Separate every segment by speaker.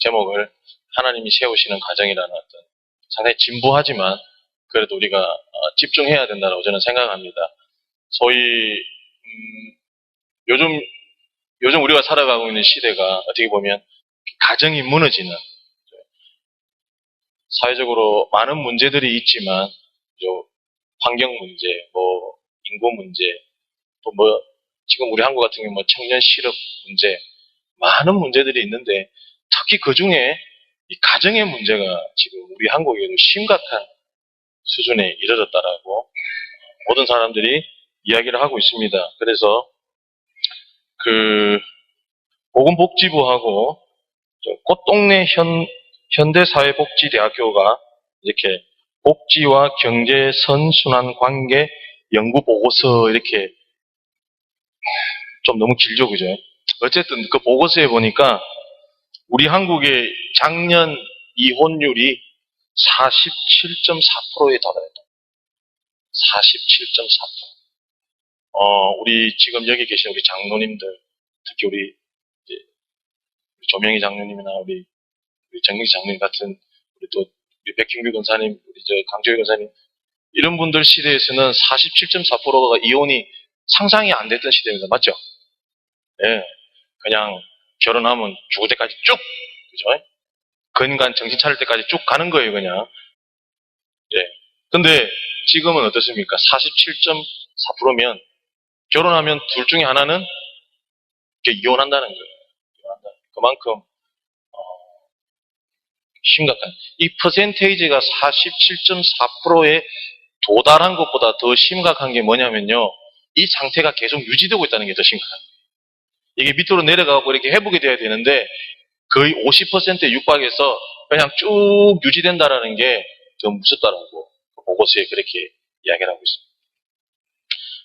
Speaker 1: 제목을 하나님이 세우시는 가정이라는 어떤 상당히 진부하지만 그래도 우리가 집중해야 된다고 저는 생각합니다. 소위 요즘 우리가 살아가고 있는 시대가 어떻게 보면 가정이 무너지는, 사회적으로 많은 문제들이 있지만 환경 문제, 인구 문제, 또 지금 우리 한국 같은 경우 청년 실업 문제, 많은 문제들이 있는데 특히 그 중에 이 가정의 문제가 지금 우리 한국에도 심각한 수준에 이르렀다라고 모든 사람들이 이야기를 하고 있습니다. 그래서 보건복지부하고 꽃동네 현대사회복지대학교가 이렇게 복지와 경제 선순환 관계 연구 보고서, 이렇게 좀 너무 길죠, 그죠? 어쨌든 그 보고서에 보니까 우리 한국의 작년 이혼율이 47.4%에 달했다. 47.4%. 우리 지금 여기 계신 우리 장로님들, 특히 우리 조명희 장로님이나 우리 정민기 장로님 같은, 우리 백hin규 권사님, 우리 강조희 권사님, 이런 분들 시대에서는 47.4%가 이혼이 상상이 안 됐던 시대입니다. 맞죠? 예. 그냥 결혼하면 죽을 때까지 쭉, 그죠? 근간 정신 차릴 때까지 쭉 가는 거예요, 그냥. 예. 근데 지금은 어떻습니까? 47.4%면 결혼하면 둘 중에 하나는 이혼한다는 거예요. 그만큼 심각한. 이 퍼센테이지가 47.4%에 도달한 것보다 더 심각한 게 뭐냐면요. 이 상태가 계속 유지되고 있다는 게 더 심각한 거예요. 이게 밑으로 내려가고 이렇게 회복이 돼야 되는데 거의 50%에 육박해서 그냥 쭉 유지된다는 게 더 무섭다라고 보고서에 그렇게 이야기를 하고 있습니다.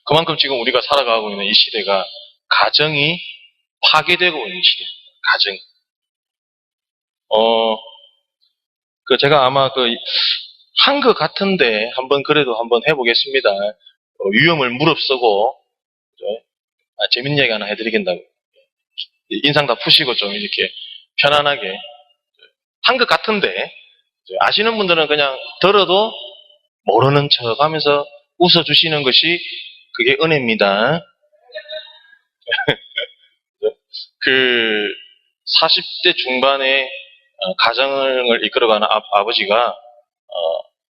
Speaker 1: 그만큼 지금 우리가 살아가고 있는 이 시대가 가정이 파괴되고 있는 시대입니다. 가정. 제가 아마 한 것 같은데 그래도 한번 해보겠습니다. 위험을 무릅쓰고, 재밌는 얘기 하나 해드리겠다고. 인상 다 푸시고 좀 이렇게 편안하게. 한 것 같은데, 아시는 분들은 그냥 들어도 모르는 척 하면서 웃어주시는 것이 그게 은혜입니다. 40대 중반에 가정을 이끌어가는 아버지가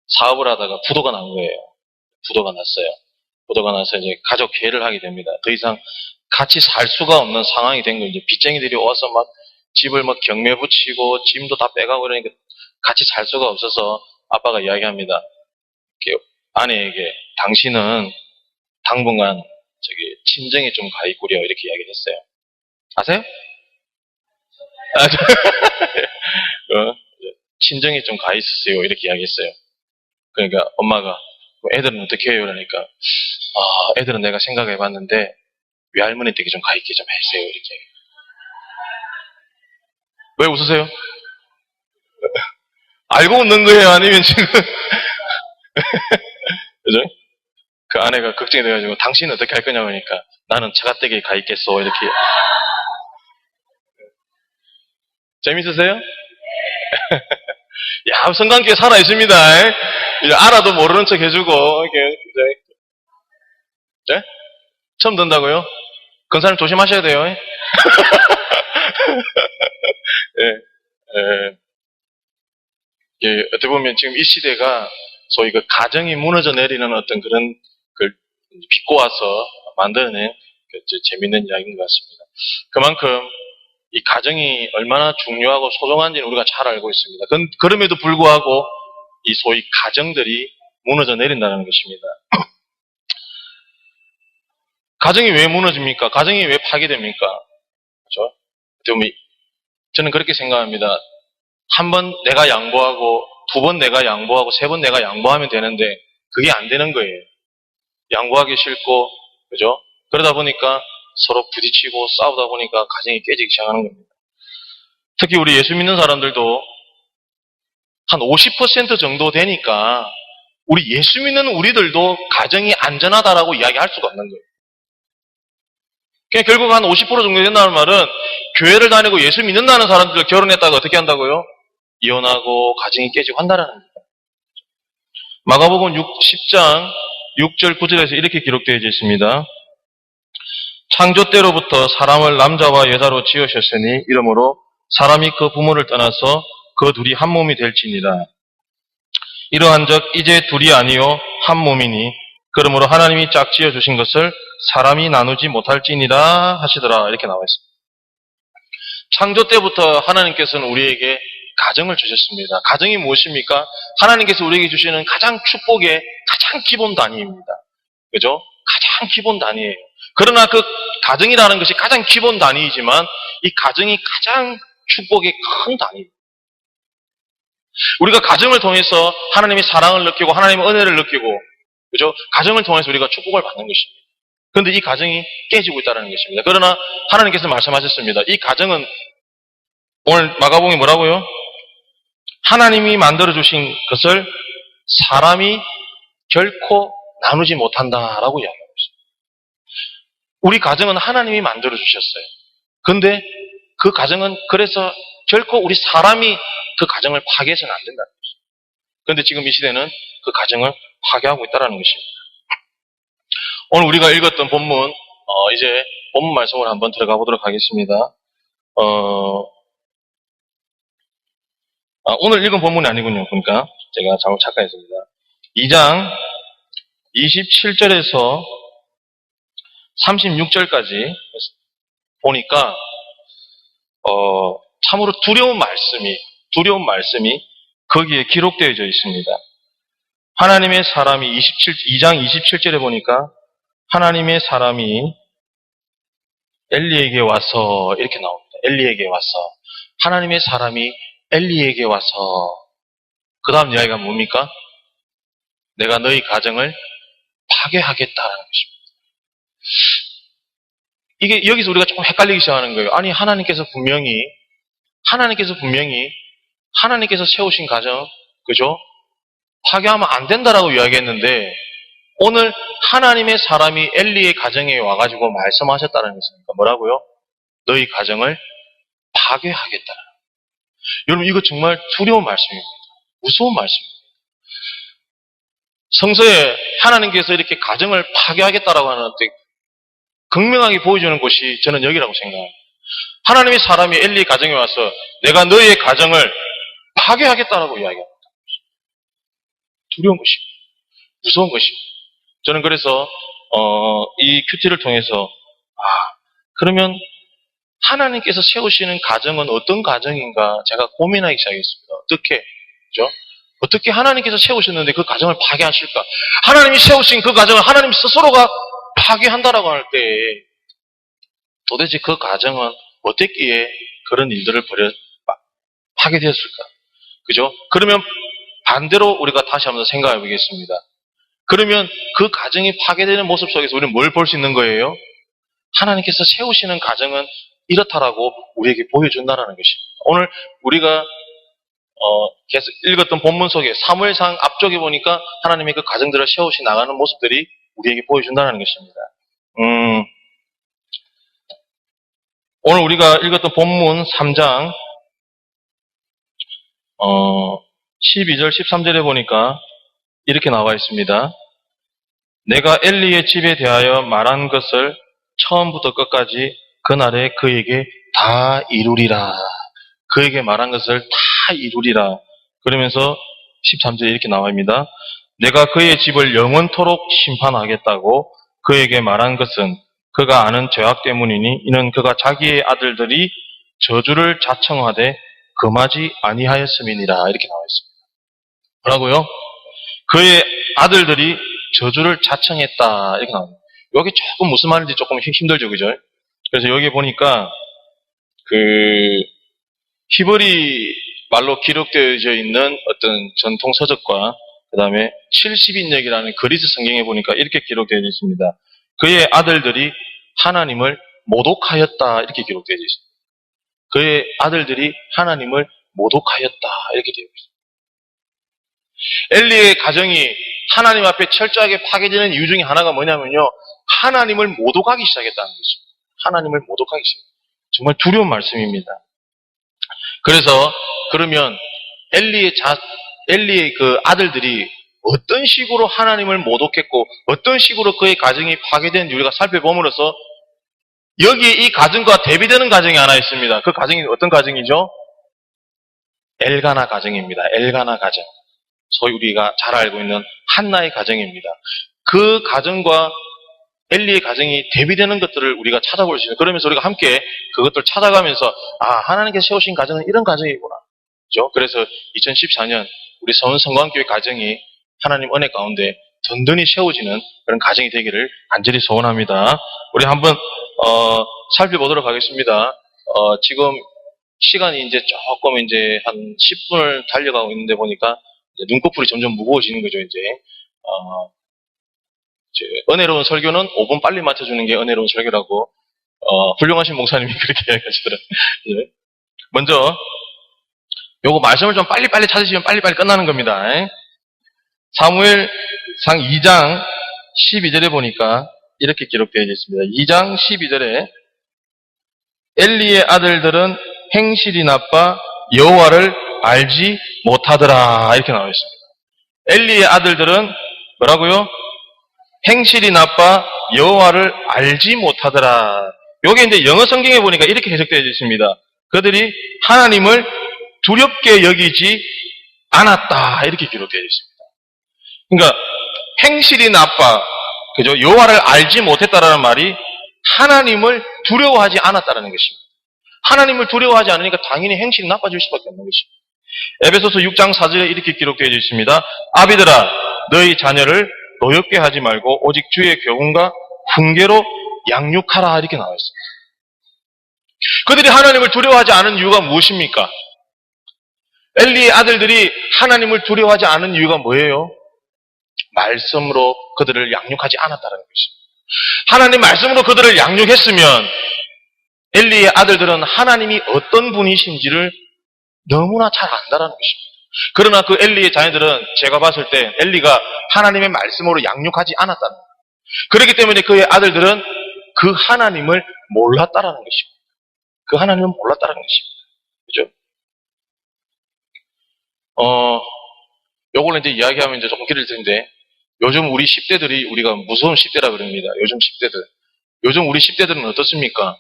Speaker 1: 사업을 하다가 부도가 난 거예요. 부도가 났어요. 부도가 나서 이제 가족 회의를 하게 됩니다. 더 이상 같이 살 수가 없는 상황이 된 거예요. 이제 빚쟁이들이 와서 막 집을 막 경매 붙이고 짐도 다 빼가고 그러니까 같이 살 수가 없어서 아빠가 이야기합니다. 아내에게 당신은 당분간 친정에 좀 가 있구려, 이렇게 이야기를 했어요. 아세요? 친정에 좀 가 있으세요, 이렇게 이야기했어요. 그러니까 엄마가 애들은 어떻게 해요? 그러니까 애들은 내가 생각해 봤는데 외할머니 댁에 좀 가 있게 좀 해주세요, 이렇게. 왜 웃으세요? 알고 웃는 거예요? 아니면 지금 그죠? 그 아내가 걱정이 돼가지고 당신은 어떻게 할 거냐고 하니까 나는 처가댁에 가 있겠소, 이렇게. 재밌으세요? 야, 성관계 살아 있습니다. 알아도 모르는 척 해주고 이렇게. 네? 처음 듣는다고요? 그런 사람 조심하셔야 돼요. 예, 어떻게 보면 지금 이 시대가 소위 가정이 무너져 내리는 어떤 그런 빚고 와서 만들어낸 재밌는 이야기인 것 같습니다. 그만큼 이 가정이 얼마나 중요하고 소중한지는 우리가 잘 알고 있습니다. 그럼에도 불구하고 이 소위 가정들이 무너져 내린다는 것입니다. 가정이 왜 무너집니까? 가정이 왜 파괴됩니까? 그렇죠? 저는 그렇게 생각합니다. 한 번 내가 양보하고, 두 번 내가 양보하고, 세 번 내가 양보하면 되는데 그게 안 되는 거예요. 양보하기 싫고, 그죠? 그러다 보니까 서로 부딪히고 싸우다 보니까 가정이 깨지기 시작하는 겁니다. 특히 우리 예수 믿는 사람들도 한 50% 정도 되니까 우리 예수 믿는 우리들도 가정이 안전하다라고 이야기할 수가 없는 거예요. 그냥 결국 한 50% 정도 된다는 말은 교회를 다니고 예수 믿는다는 사람들 결혼했다가 어떻게 한다고요? 이혼하고 가정이 깨지고 한다는 거예요. 마가복음 10장 6절 9절에서 이렇게 기록되어 있습니다. 창조 때로부터 사람을 남자와 여자로 지으셨으니 이러므로 사람이 그 부모를 떠나서 그 둘이 한 몸이 될지니라. 이러한즉 이제 둘이 아니요 한 몸이니 그러므로 하나님이 짝 지어 주신 것을 사람이 나누지 못할지니라 하시더라. 이렇게 나와 있습니다. 창조 때부터 하나님께서는 우리에게 가정을 주셨습니다. 가정이 무엇입니까? 하나님께서 우리에게 주시는 가장 축복의 가장 기본 단위입니다. 그죠? 가장 기본 단위예요. 그러나 그 가정이라는 것이 가장 기본 단위이지만 이 가정이 가장 축복의 큰 단위입니다. 우리가 가정을 통해서 하나님의 사랑을 느끼고 하나님의 은혜를 느끼고 그죠? 가정을 통해서 우리가 축복을 받는 것입니다. 그런데 이 가정이 깨지고 있다는 것입니다. 그러나 하나님께서 말씀하셨습니다. 이 가정은 오늘 마가복음이 뭐라고요? 하나님이 만들어주신 것을 사람이 결코 나누지 못한다라고 이야기하고 있습니다. 우리 가정은 하나님이 만들어주셨어요. 그런데 그 가정은 그래서 결코 우리 사람이 그 가정을 파괴해서는 안 된다는 것입니다. 그런데 지금 이 시대는 그 가정을 파괴하고 있다는 것입니다. 오늘 우리가 읽었던 본문, 이제 본문 말씀을 한번 들어가 보도록 하겠습니다. 오늘 읽은 본문이 아니군요. 그러니까 제가 잘못 착각했습니다. 2장 27절에서 36절까지 보니까 참으로 두려운 말씀이 거기에 기록되어져 있습니다. 하나님의 사람이 2장 27절에 보니까 하나님의 사람이 엘리에게 와서 이렇게 나옵니다. 엘리에게 와서 하나님의 사람이 엘리에게 와서 그 다음 이야기가 뭡니까? 내가 너희 가정을 파괴하겠다라는 것입니다. 이게 여기서 우리가 조금 헷갈리기 시작하는 거예요. 아니 하나님께서 분명히 하나님께서 세우신 가정 그죠? 파괴하면 안 된다라고 이야기했는데 오늘 하나님의 사람이 엘리의 가정에 와가지고 말씀하셨다는 것입니까? 뭐라고요? 너희 가정을 파괴하겠다. 여러분 이거 정말 두려운 말씀입니다. 무서운 말씀입니다. 성서에 하나님께서 이렇게 가정을 파괴하겠다라고 하는데 극명하게 보여주는 곳이 저는 여기라고 생각합니다. 하나님의 사람이 엘리 가정에 와서 내가 너희의 가정을 파괴하겠다라고 이야기합니다. 두려운 것입니다. 무서운 것입니다. 저는 그래서 이 큐티를 통해서 그러면 하나님께서 세우시는 가정은 어떤 가정인가 제가 고민하기 시작했습니다. 그죠? 어떻게 하나님께서 세우셨는데 그 가정을 파괴하실까? 하나님이 세우신 그 가정을 하나님 스스로가 파괴한다라고 할 때 도대체 그 가정은 어떻게 그런 일들을 파괴되었을까? 그죠? 그러면 반대로 우리가 다시 한번 생각해 보겠습니다. 그러면 그 가정이 파괴되는 모습 속에서 우리는 뭘 볼 수 있는 거예요? 하나님께서 세우시는 가정은 이렇다라고 우리에게 보여준다라는 것입니다. 오늘 우리가 계속 읽었던 본문 속에 사무엘상 앞쪽에 보니까 하나님의 그 가정들을 세우시 나가는 모습들이 우리에게 보여준다는 것입니다. 오늘 우리가 읽었던 본문 3장 12절 13절에 보니까 이렇게 나와 있습니다. 내가 엘리의 집에 대하여 말한 것을 처음부터 끝까지 그날에 그에게 다 이루리라. 그에게 말한 것을 다 이루리라. 그러면서 13절에 이렇게 나와있습니다. 내가 그의 집을 영원토록 심판하겠다고 그에게 말한 것은 그가 아는 죄악 때문이니 이는 그가 자기의 아들들이 저주를 자청하되 금하지 아니하였음이니라. 이렇게 나와있습니다. 뭐라고요? 그의 아들들이 저주를 자청했다. 이렇게 나옵니다. 여기 조금 무슨 말인지 조금 힘들죠, 그죠? 그래서 여기 보니까 히브리 말로 기록되어져 있는 어떤 전통 서적과 그 다음에 70인역이라는 그리스 성경에 보니까 이렇게 기록되어 있습니다. 그의 아들들이 하나님을 모독하였다. 이렇게 기록되어 있습니다. 그의 아들들이 하나님을 모독하였다. 이렇게 되어 있습니다. 엘리의 가정이 하나님 앞에 철저하게 파괴되는 이유 중에 하나가 뭐냐면요. 하나님을 모독하기 시작했다는 것입니다. 하나님을 모독하겠습니다. 정말 두려운 말씀입니다. 그래서 그러면 엘리의 그 아들들이 어떤 식으로 하나님을 모독했고 어떤 식으로 그의 가정이 파괴된 우리가 살펴봄으로써 여기에 이 가정과 대비되는 가정이 하나 있습니다. 그 가정이 어떤 가정이죠? 엘가나 가정입니다. 엘가나 가정. 소위 우리가 잘 알고 있는 한나의 가정입니다. 그 가정과 엘리의 가정이 대비되는 것들을 우리가 찾아볼 수 있는, 그러면서 우리가 함께 그것들 찾아가면서 하나님께서 세우신 가정은 이런 가정이구나. 그죠? 그래서 2014년 우리 서원성광교회 가정이 하나님 은혜 가운데 든든히 세워지는 그런 가정이 되기를 간절히 소원합니다. 우리 한번 살펴보도록 하겠습니다. 지금 시간이 이제 조금 이제 한 10분을 달려가고 있는데 보니까 이제 눈꺼풀이 점점 무거워지는 거죠. 이제 은혜로운 설교는 5분 빨리 맞춰주는 게 은혜로운 설교라고 훌륭하신 목사님이 그렇게 이야기하시더라고요. 예. 먼저 요거 말씀을 좀 빨리빨리 찾으시면 빨리빨리 끝나는 겁니다. 사무엘상 2장 12절에 보니까 이렇게 기록되어 있습니다. 2장 12절에 엘리의 아들들은 행실이 나빠 여호와를 알지 못하더라 이렇게 나와 있습니다. 엘리의 아들들은 뭐라고요? 행실이 나빠 여호와를 알지 못하더라. 요게 이제 영어 성경에 보니까 이렇게 해석되어 있습니다. 그들이 하나님을 두렵게 여기지 않았다 이렇게 기록되어 있습니다. 그러니까 행실이 나빠, 그죠? 여호와를 알지 못했다라는 말이 하나님을 두려워하지 않았다라는 것입니다. 하나님을 두려워하지 않으니까 당연히 행실이 나빠질 수밖에 없는 것입니다. 에베소서 6장 4절에 이렇게 기록되어 있습니다. 아비들아 너희 자녀를 노엽게 하지 말고 오직 주의 교훈과 훈계로 양육하라 이렇게 나와 있습니다. 그들이 하나님을 두려워하지 않은 이유가 무엇입니까? 엘리의 아들들이 하나님을 두려워하지 않은 이유가 뭐예요? 말씀으로 그들을 양육하지 않았다는 것입니다. 하나님 말씀으로 그들을 양육했으면 엘리의 아들들은 하나님이 어떤 분이신지를 너무나 잘 안다라는 것입니다. 그러나 그 엘리의 자녀들은 제가 봤을 때 엘리가 하나님의 말씀으로 양육하지 않았다는 거예요. 그렇기 때문에 그의 아들들은 그 하나님을 몰랐다라는 것입니다. 그 하나님을 몰랐다라는 것입니다. 그죠? 요걸 이제 이야기하면 이제 조금 길을 텐데 요즘 우리 10대들이 우리가 무서운 10대라 그럽니다. 요즘 10대들. 요즘 우리 10대들은 어떻습니까?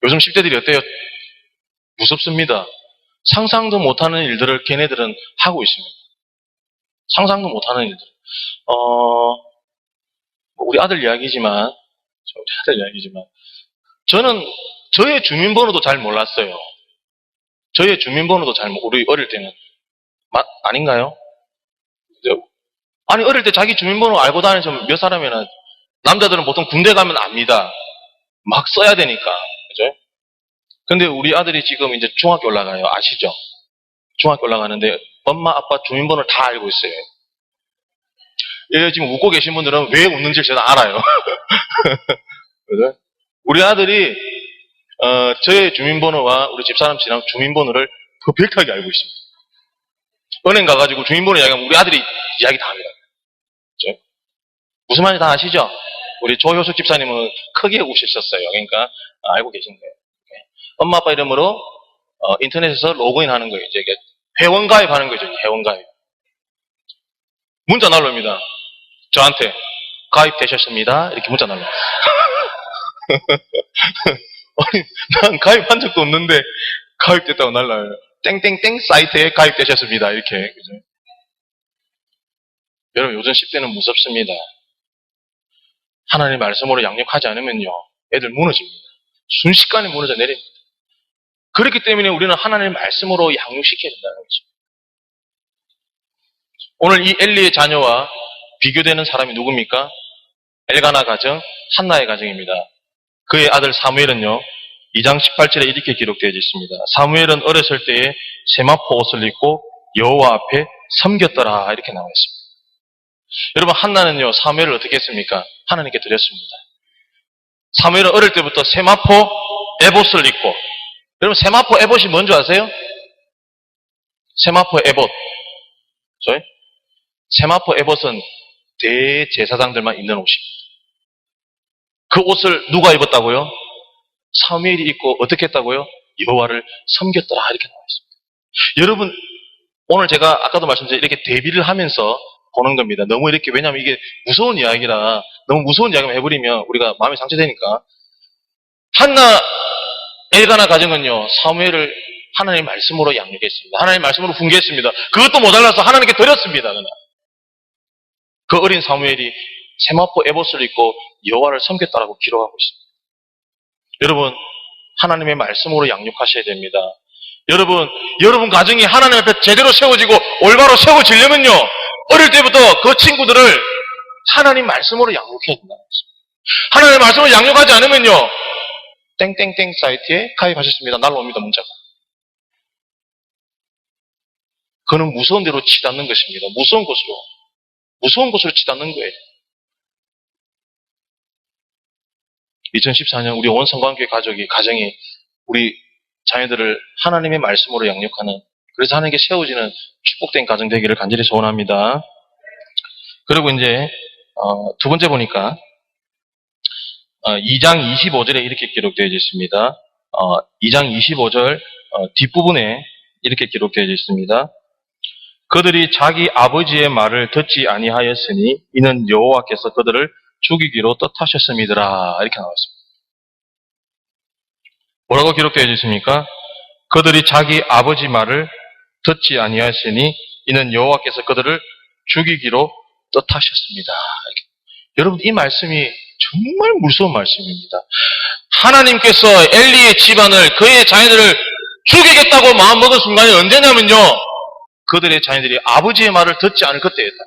Speaker 1: 요즘 10대들이 어때요? 무섭습니다. 상상도 못하는 일들을 걔네들은 하고 있습니다. 상상도 못하는 일들. 우리 아들 이야기지만, 저는 저의 주민번호도 잘 몰랐어요. 저의 주민번호도 우리 어릴 때는. 아닌가요? 아니, 어릴 때 자기 주민번호 알고 다니면 몇 사람이나, 남자들은 보통 군대 가면 압니다. 막 써야 되니까. 그죠? 근데 우리 아들이 지금 이제 중학교 올라가요. 아시죠? 중학교 올라가는데 엄마, 아빠 주민번호를 다 알고 있어요. 예, 지금 웃고 계신 분들은 왜 웃는지 저는 알아요. 그죠? 우리 아들이 저의 주민번호와 우리 집사람 지난 주민번호를 퍼펙트하게 알고 있습니다. 은행 가가지고 주민번호 이야기하면 우리 아들이 이야기 다 합니다. 그죠? 무슨 말인지 다 아시죠? 우리 조효숙 집사님은 크게 웃으셨어요. 그러니까 알고 계신 거예요. 엄마 아빠 이름으로 인터넷에서 로그인 하는 거예요. 이제 회원 가입하는 거죠. 회원 가입. 문자 날라옵니다. 저한테 가입되셨습니다. 이렇게 문자 날라와요. 아니, 난 가입한 적도 없는데 가입됐다고 날라와요. 땡땡땡 사이트에 가입되셨습니다. 이렇게. 그죠? 여러분 요즘 10대는 무섭습니다. 하나님 말씀으로 양육하지 않으면요. 애들 무너집니다. 순식간에 무너져 내립니다. 그렇기 때문에 우리는 하나님의 말씀으로 양육시켜야 된다는 거죠. 오늘 이 엘리의 자녀와 비교되는 사람이 누굽니까? 엘가나 가정, 한나의 가정입니다. 그의 아들 사무엘은요, 2장 18절에 이렇게 기록되어 있습니다. 사무엘은 어렸을 때에 세마포 옷을 입고 여호와 앞에 섬겼더라 이렇게 나와 있습니다. 여러분 한나는요, 사무엘을 어떻게 했습니까? 하나님께 드렸습니다. 사무엘은 어릴 때부터 세마포 에봇을 입고, 여러분 세마포 에봇이 뭔지 아세요? 세마포 에봇. 세마포 에봇은 대제사장들만 입는 옷입니다. 그 옷을 누가 입었다고요? 사무엘이 입고 어떻게 했다고요? 여호와를 섬겼더라 이렇게 나와 있습니다. 여러분 오늘 제가 아까도 말씀드린 이렇게 대비를 하면서 보는 겁니다. 너무 이렇게 왜냐하면 이게 무서운 이야기라 너무 무서운 이야기만 해버리면 우리가 마음이 상처되니까 한나 엘가나 가정은요 사무엘을 하나님의 말씀으로 양육했습니다. 하나님의 말씀으로 훈계했습니다. 그것도 모자라서 하나님께 드렸습니다. 그날. 그 어린 사무엘이 세마포 에봇을 입고 여호와를 섬겼다라고 기록하고 있습니다. 여러분 하나님의 말씀으로 양육하셔야 됩니다. 여러분 가정이 하나님 앞에 제대로 세워지고 올바로 세워지려면요 어릴 때부터 그 친구들을 하나님 말씀으로 양육해야 된다는 것입니다. 하나님 말씀으로 양육하지 않으면요 땡땡땡 사이트에 가입하셨습니다. 날라옵니다 문자가. 그는 무서운 대로 치닫는 것입니다. 무서운 곳으로 치닫는 거예요. 2014년 우리 온 성광교회 가정이 우리 자녀들을 하나님의 말씀으로 양육하는 그래서 하나님께 세워지는 축복된 가정 되기를 간절히 소원합니다. 그리고 이제 두 번째 보니까 2장 25절에 이렇게 기록되어 있습니다. 2장 25절 뒷부분에 이렇게 기록되어 있습니다. 그들이 자기 아버지의 말을 듣지 아니하였으니 이는 여호와께서 그들을 죽이기로 뜻하셨음이더라 이렇게 나왔습니다. 뭐라고 기록되어 있습니까? 그들이 자기 아버지 말을 듣지 아니하였으니 이는 여호와께서 그들을 죽이기로 뜻하셨습니다. 여러분 이 말씀이 정말 무서운 말씀입니다. 하나님께서 엘리의 집안을 그의 자녀들을 죽이겠다고 마음먹은 순간이 언제냐면요. 그들의 자녀들이 아버지의 말을 듣지 않을 그때였다.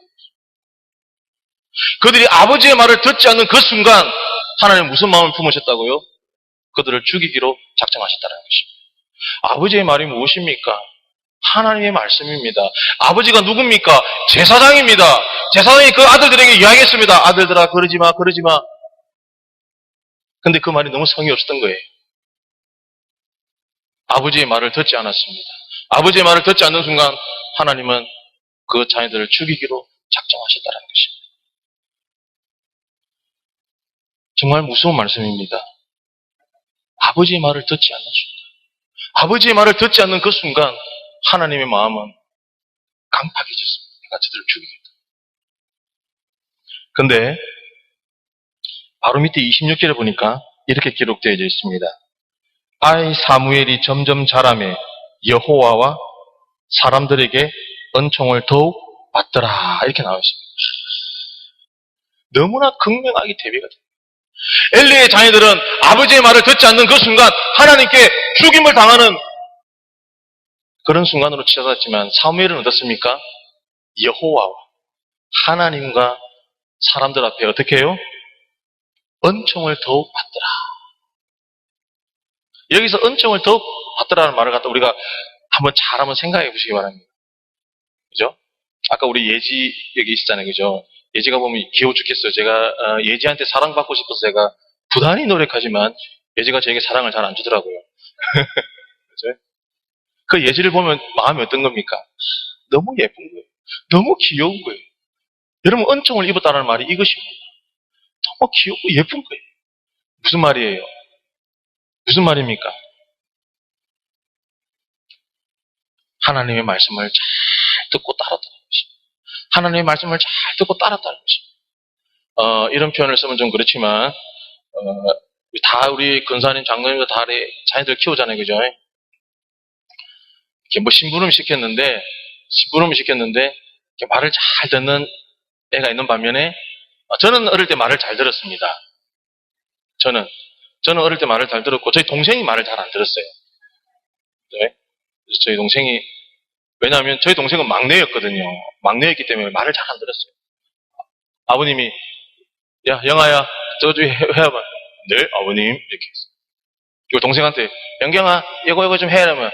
Speaker 1: 그들이 아버지의 말을 듣지 않는 그 순간 하나님 무슨 마음을 품으셨다고요? 그들을 죽이기로 작정하셨다는 것입니다. 아버지의 말이 무엇입니까? 하나님의 말씀입니다. 아버지가 누굽니까? 제사장입니다. 제사장이 그 아들들에게 이야기했습니다. 아들들아 그러지 마. 근데 그 말이 너무 성의 없었던 거예요. 아버지의 말을 듣지 않았습니다. 아버지의 말을 듣지 않는 순간 하나님은 그 자녀들을 죽이기로 작정하셨다는 것입니다. 정말 무서운 말씀입니다. 아버지의 말을 듣지 않는 순간 아버지의 말을 듣지 않는 그 순간 하나님의 마음은 강팍해졌습니다. 내가 저들을 죽이겠다. 근데 바로 밑에 26절에 보니까 이렇게 기록되어 있습니다. 아이 사무엘이 점점 자라매 여호와와 사람들에게 은총을 더욱 받더라 이렇게 나와 있습니다. 너무나 극명하게 대비가 됩니다. 엘리의 자녀들은 아버지의 말을 듣지 않는 그 순간 하나님께 죽임을 당하는 그런 순간으로 치닫았지만 사무엘은 어떻습니까? 여호와와 하나님과 사람들 앞에 어떻게 해요? 은총을 더욱 받더라. 여기서 은총을 더욱 받더라는 말을 갖다 우리가 한번 생각해 보시기 바랍니다. 그죠? 아까 우리 예지 여기 있었잖아요. 그죠? 예지가 보면 귀여워 죽겠어요. 제가 예지한테 사랑받고 싶어서 제가 부단히 노력하지만 예지가 저에게 사랑을 잘 안 주더라고요. 그죠? 그 예지를 보면 마음이 어떤 겁니까? 너무 예쁜 거예요. 너무 귀여운 거예요. 여러분 은총을 입었다는 말이 이것입니다. 너무 귀엽고 예쁜 거예요. 무슨 말이에요? 무슨 말입니까? 하나님의 말씀을 잘 듣고 따랐다는 것입니다. 하나님의 말씀을 잘 듣고 따랐다는 것입니다. 이런 표현을 쓰면 좀 그렇지만 다 우리 근사님 장로님도 다 자녀들 키우잖아요. 그죠? 이렇게 뭐 심부름 시켰는데 이렇게 말을 잘 듣는 애가 있는 반면에 저는 어릴 때 말을 잘 들었습니다. 저는 어릴 때 말을 잘 들었고 저희 동생이 말을 잘 안 들었어요. 네? 그래서 저희 동생이 왜냐하면 저희 동생은 막내였거든요. 막내였기 때문에 말을 잘 안 들었어요. 아버님이 야 영아야 저거 좀 해야만 네 아버님 이렇게 했어요. 그리고 동생한테 영경아 이거 좀 해라면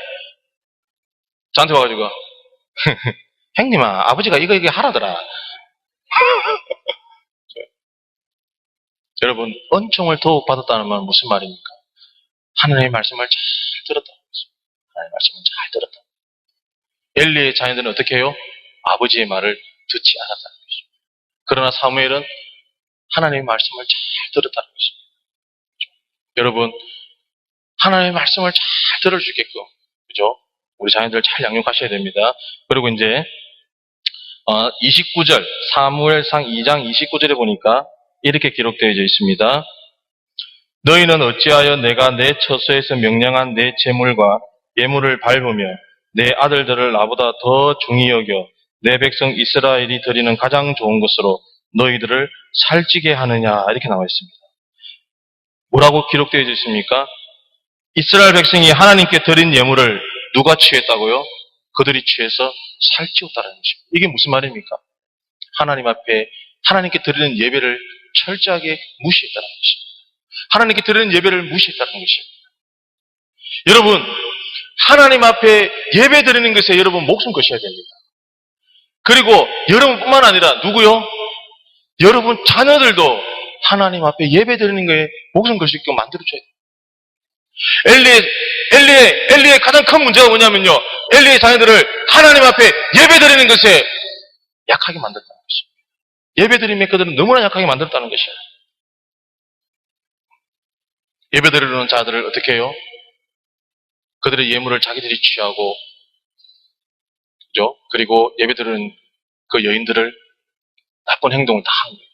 Speaker 1: 저한테 와가지고 형님아 아버지가 이거 하라더라. 여러분 은총을 더욱 받았다는 말은 무슨 말입니까? 하나님의 말씀을 잘 들었다는 것입니다. 하나님의 말씀을 잘 들었다. 엘리의 자녀들은 어떻게 해요? 아버지의 말을 듣지 않았다는 것입니다. 그러나 사무엘은 하나님의 말씀을 잘 들었다는 것입니다. 여러분, 하나님의 말씀을 잘 들어주게끔, 그죠? 우리 자녀들 잘 양육하셔야 됩니다. 그리고 이제 29절, 사무엘상 2장 29절에 보니까 이렇게 기록되어 있습니다. 너희는 어찌하여 내가 내 처소에서 명령한 내 재물과 예물을 밟으며 내 아들들을 나보다 더 중히 여겨 내 백성 이스라엘이 드리는 가장 좋은 것으로 너희들을 살찌게 하느냐, 이렇게 나와 있습니다. 뭐라고 기록되어 있습니까? 이스라엘 백성이 하나님께 드린 예물을 누가 취했다고요? 그들이 취해서 살찌웠다는 것입니다. 이게 무슨 말입니까? 하나님 앞에 하나님께 드리는 예배를 철저하게 무시했다는 것입니다. 하나님께 드리는 예배를 무시했다는 것입니다. 여러분, 하나님 앞에 예배 드리는 것에 여러분 목숨 거셔야 됩니다. 그리고 여러분뿐만 아니라 누구요? 여러분 자녀들도 하나님 앞에 예배 드리는 것에 목숨 걸 수 있게 만들어줘야 돼요. 엘리의 가장 큰 문제가 뭐냐면요, 엘리의 자녀들을 하나님 앞에 예배 드리는 것에 약하게 만들었다는 것입니다. 예배 드림에 그들은 너무나 약하게 만들었다는 것이에요. 예배 드리는 자들을 어떻게 해요? 그들의 예물을 자기들이 취하고, 그죠? 그리고 예배 드리는 그 여인들을 나쁜 행동을 다 한 거예요.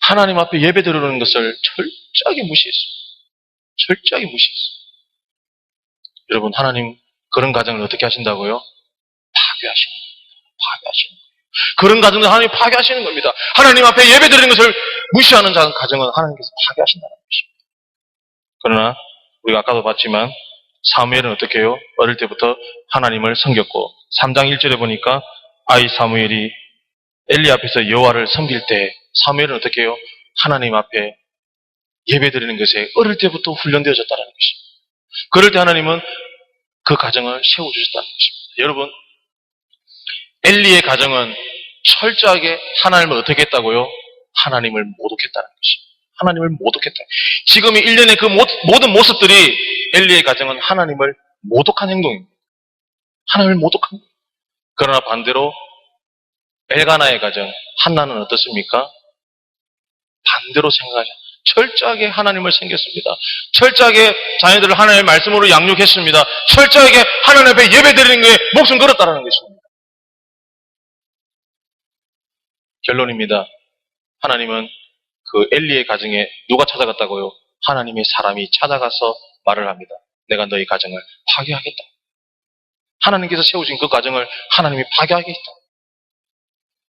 Speaker 1: 하나님 앞에 예배 드리는 것을 철저하게 무시했어요. 철저하게 무시했어요. 여러분, 하나님 그런 가정을 어떻게 하신다고요? 파괴하시는 겁니다. 파괴하시는 거예요. 그런 가정을 하나님 파괴하시는 겁니다. 하나님 앞에 예배 드리는 것을 무시하는 가정은 하나님께서 파괴하신다는 것입니다. 그러나 우리가 아까도 봤지만 사무엘은 어떻게 해요? 어릴 때부터 하나님을 섬겼고 3장 1절에 보니까 아이 사무엘이 엘리 앞에서 여호와를 섬길 때 사무엘은 어떻게 해요? 하나님 앞에 예배 드리는 것에 어릴 때부터 훈련되어졌다는 것입니다. 그럴 때 하나님은 그 가정을 세워주셨다는 것입니다. 여러분, 엘리의 가정은 철저하게 하나님을 어떻게 했다고요? 하나님을 모독했다는 것입니다. 하나님을 모독했다. 지금 이 일련의 그 모든 모습들이 엘리의 가정은 하나님을 모독한 행동입니다. 하나님을 모독한 거예요. 그러나 반대로 엘가나의 가정, 한나는 어떻습니까? 반대로 생각하죠. 철저하게 하나님을 섬겼습니다. 철저하게 자녀들을 하나님의 말씀으로 양육했습니다. 철저하게 하나님 앞에 예배드리는 것에 목숨 걸었다는 것입니다. 결론입니다. 하나님은 그 엘리의 가정에 누가 찾아갔다고요? 하나님의 사람이 찾아가서 말을 합니다. 내가 너희 가정을 파괴하겠다. 하나님께서 세우신 그 가정을 하나님이 파괴하겠다.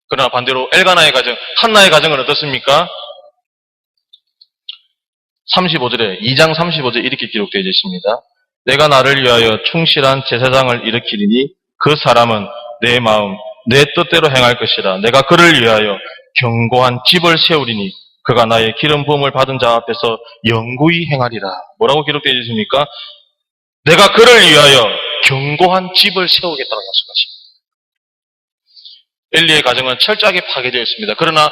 Speaker 1: 그러나 반대로 엘가나의 가정, 한나의 가정은 어떻습니까? 35절에 2장 35절에 이렇게 기록되어 있습니다. 내가 나를 위하여 충실한 제사장을 일으키리니 그 사람은 내 마음, 내 뜻대로 행할 것이라. 내가 그를 위하여 견고한 집을 세우리니 그가 나의 기름 부음을 받은 자 앞에서 영구히 행하리라. 뭐라고 기록되어 있습니까? 내가 그를 위하여 견고한 집을 세우겠다고 약속하십니다. 엘리의 가정은 철저하게 파괴되어 있습니다. 그러나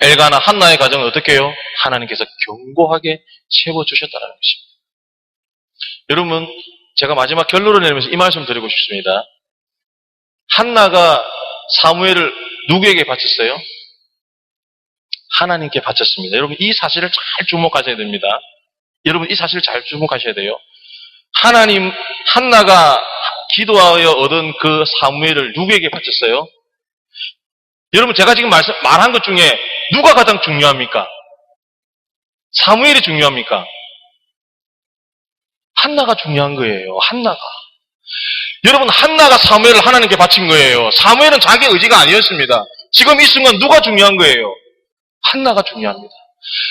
Speaker 1: 엘가나 한나의 가정은 어떻게 해요? 하나님께서 견고하게 세워주셨다는 것입니다. 여러분, 제가 마지막 결론을 내리면서 이 말씀 드리고 싶습니다. 한나가 사무엘을 누구에게 바쳤어요? 하나님께 바쳤습니다. 여러분, 이 사실을 잘 주목하셔야 됩니다. 여러분, 이 사실을 잘 주목하셔야 돼요. 한나가 기도하여 얻은 그 사무엘을 누구에게 바쳤어요? 여러분, 제가 지금 말한 것 중에 누가 가장 중요합니까? 사무엘이 중요합니까? 한나가 중요한 거예요. 한나가. 여러분, 한나가 사무엘을 하나님께 바친 거예요. 사무엘은 자기 의지가 아니었습니다. 지금 이 순간 누가 중요한 거예요? 한나가 중요합니다.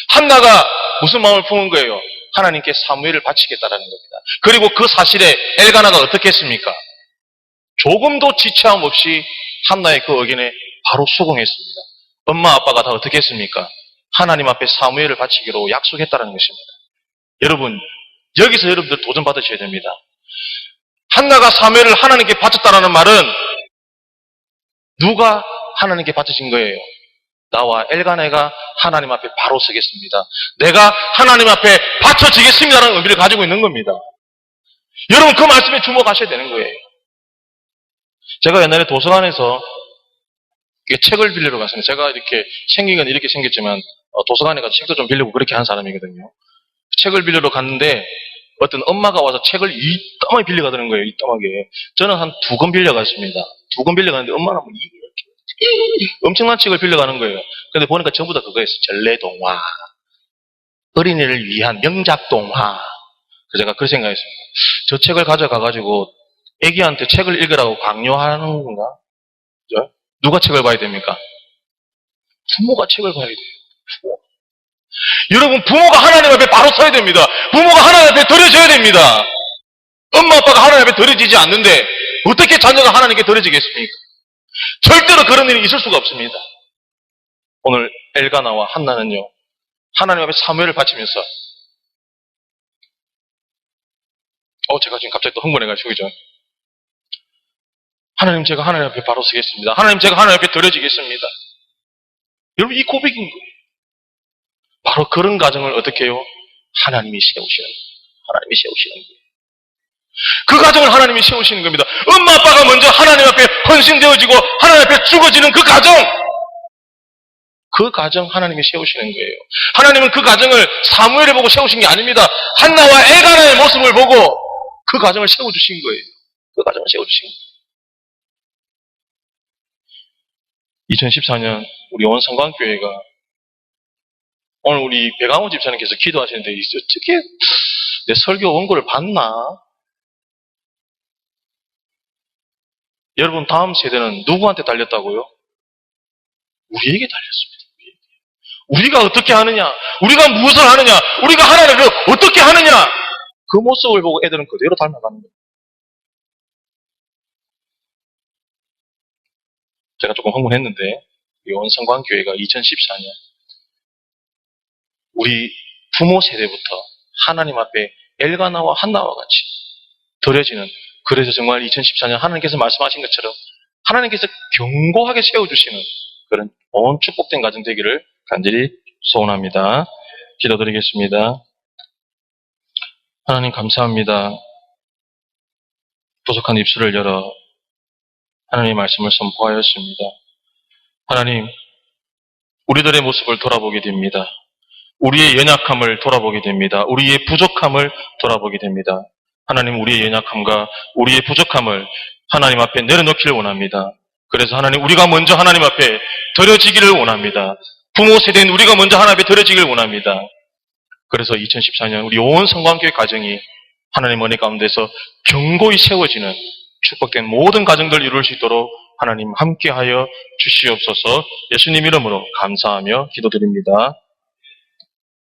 Speaker 1: 한나가 무슨 마음을 품은 거예요? 하나님께 사무엘을 바치겠다라는 겁니다. 그리고 그 사실에 엘가나가 어떻게 했습니까? 조금도 지체함 없이 한나의 그 의견에 바로 수긍했습니다. 엄마 아빠가 다 어떻게 했습니까? 하나님 앞에 사무엘을 바치기로 약속했다는 것입니다. 여러분, 여기서 여러분들 도전 받으셔야 됩니다. 한나가 사무엘을 하나님께 바쳤다는 말은 누가 하나님께 바치신 거예요? 나와 엘가나가 하나님 앞에 바로 서겠습니다. 내가 하나님 앞에 바쳐지겠습니다라는 의미를 가지고 있는 겁니다. 여러분, 그 말씀에 주목하셔야 되는 거예요. 제가 옛날에 도서관에서 책을 빌리러 갔습니다. 제가 이렇게 생긴 건 이렇게 생겼지만 도서관에 가서 책도 좀 빌리고 그렇게 하는 사람이거든요. 책을 빌리러 갔는데 어떤 엄마가 와서 책을 이따마게 빌려가더는 거예요. 이따마게. 저는 한 2권 빌려갔습니다. 2권 빌려갔는데 엄마는 뭐 엄청난 책을 빌려가는 거예요. 근데 보니까 전부 다 그거였어요. 전래동화. 어린이를 위한 명작동화. 그래서 제가 그 생각했습니다. 저 책을 가져가가지고 애기한테 책을 읽으라고 강요하는 건가? 그죠? 누가 책을 봐야 됩니까? 부모가 책을 봐야 돼요. 부모. 여러분, 부모가 하나님 앞에 바로 서야 됩니다. 부모가 하나님 앞에 드려져야 됩니다. 엄마 아빠가 하나님 앞에 드려지지 않는데 어떻게 자녀가 하나님께 드려지겠습니까? 절대로 그런 일이 있을 수가 없습니다. 오늘 엘가나와 한나는요, 하나님 앞에 사무엘을 바치면서 제가 지금 갑자기 또 흥분해가지고 그죠? 하나님, 제가 하나님 앞에 바로 서겠습니다. 하나님, 제가 하나님 앞에 드려지겠습니다. 여러분, 이 고백인 거예요. 바로 그런 가정을 어떻게 해요? 하나님이 세우시는 거예요. 하나님이 세우시는 거예요. 그 가정을 하나님이 세우시는 겁니다. 엄마 아빠가 먼저 하나님 앞에 헌신되어지고 하나님 앞에 죽어지는 그 가정, 그 가정 하나님이 세우시는 거예요. 하나님은 그 가정을 사무엘을 보고 세우신 게 아닙니다. 한나와 엘가나의 모습을 보고 그 가정을 세워주신 거예요. 그 가정을 세워주신 거예요. 2014년 우리 온 성광교회가 오늘 우리 배강호 집사님께서 기도하시는데 어떻게 내 설교 원고를 봤나? 여러분, 다음 세대는 누구한테 달렸다고요? 우리에게 달렸습니다. 우리가 어떻게 하느냐? 우리가 무엇을 하느냐? 우리가 하나님을 어떻게 하느냐? 그 모습을 보고 애들은 그대로 닮아가는 거예요. 제가 조금 흥분했는데 이 온성광교회가 2014년 우리 부모 세대부터 하나님 앞에 엘가나와 한나와 같이 드려지는, 그래서 정말 2014년 하나님께서 말씀하신 것처럼 하나님께서 견고하게 세워주시는 그런 온 축복된 가정 되기를 간절히 소원합니다. 기도드리겠습니다. 하나님, 감사합니다. 부족한 입술을 열어 하나님의 말씀을 선포하였습니다. 하나님, 우리들의 모습을 돌아보게 됩니다. 우리의 연약함을 돌아보게 됩니다. 우리의 부족함을 돌아보게 됩니다. 하나님, 우리의 연약함과 우리의 부족함을 하나님 앞에 내려놓기를 원합니다. 그래서 하나님, 우리가 먼저 하나님 앞에 드려지기를 원합니다. 부모 세대인 우리가 먼저 하나님 앞에 드려지기를 원합니다. 그래서 2014년 우리 온 성광교회 가정이 하나님 은혜 가운데서 견고히 세워지는 축복된 모든 가정들 이룰 수 있도록 하나님 함께하여 주시옵소서. 예수님 이름으로 감사하며 기도드립니다.